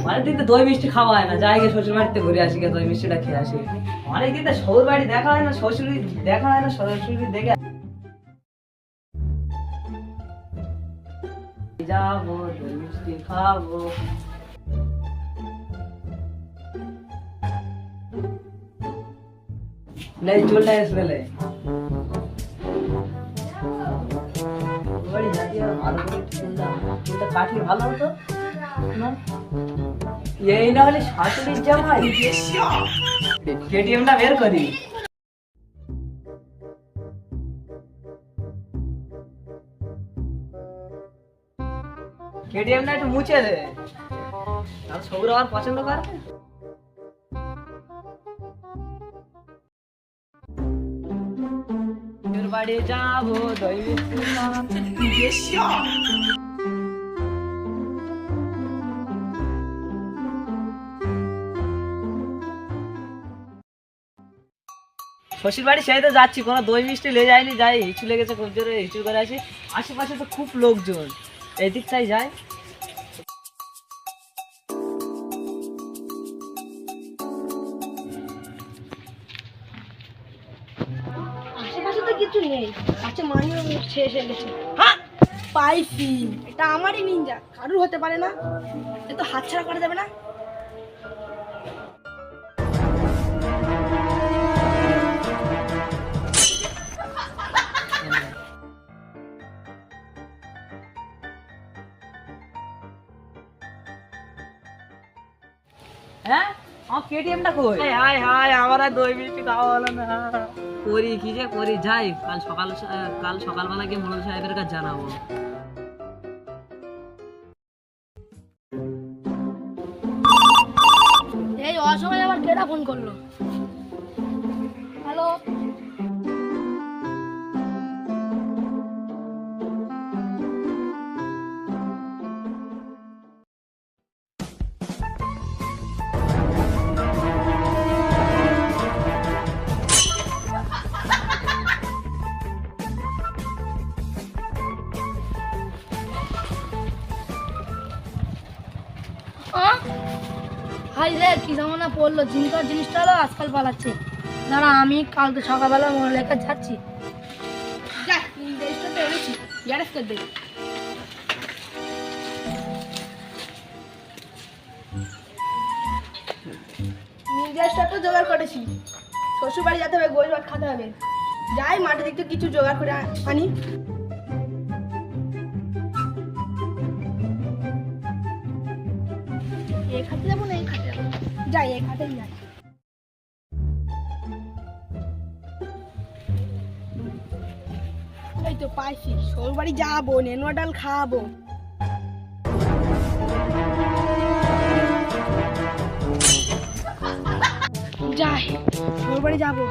অনেকদিন তো দই মিষ্টি খাওয়া হয় না, যাই গিয়ে শ্বশুর বাড়িতে ঘুরে আসি, গিয়ে দই মিষ্টিটা খেয়ে আসি। অনেকদিন তো শ্বশুর বাড়ি দেখা হয় না, শ্বশুরি দেখা হয় না, শ্বশুরি দেখে যাবো, দই মিষ্টি খাবো। লে চলে আসবে লে কাঠি ভালো হতো না, এই না হলে শাশুড়ির জামাই। কেটিএমটা বের করি, কেটিএমটা একটু মুছে দে, তাহলে সবুর আমার পছন্দ করে। বাড়ি যাবো, দই মিষ্টি শ্বশুর বাড়ি সেই তো যাচ্ছি, কোনো দই মিষ্টি লে যায়নি, যাই হিচু লেগেছে খুব জোরে, হিচু করে আছি। আশেপাশে তো খুব লোকজন, এই দিকটাই যায়। আশেপাশে তো কিছু নেই, আচ্ছা মানিও শেষ হয়ে গেছে। হ্যাঁ পাইছি, এটা আমারই নিনজা, কারুর হতে পারে না, এ তো হাতছাড়া করা যাবে না। হ্যাঁ আমার কেটিএমটা কই? হাই হাই, আমার আর দই মিষ্টি খাওয়া হলো না। করি কি যে করি, যাই কাল সকালবেলা গিয়ে মোড়ল সাহেবের কাছে জানাবো। এই অসময় আমার কেডা ফোন করলো? হ্যালো, হাই রে কি জামানা পড়লো, জিনকার জিনিসটা হলো আজকাল পালাচ্ছে। দাঁড়া আমি কালকে সকালবেলা মোড়লের কাছে যাচ্ছি, যাই জিনিসটা তো এনেছি, গ্যারেজ করে দেখি। নির্দেশটা তো জোগাড় করেছি, শ্বশুর বাড়ি যেতে হবে, গোল ভাত খেতে হবে। যাই মাঠে দেখতে কিছু জোগাড় করে আনি। এই খাতে যাবো না এই খাতে যাবো, যাই এই খাতেই যাই। এই তো পাইছি, শ্বশুর বাড়ি যাবো, নেনুয়া ডাল খাবো। যাই শ্বশুর বাড়ি যাবো।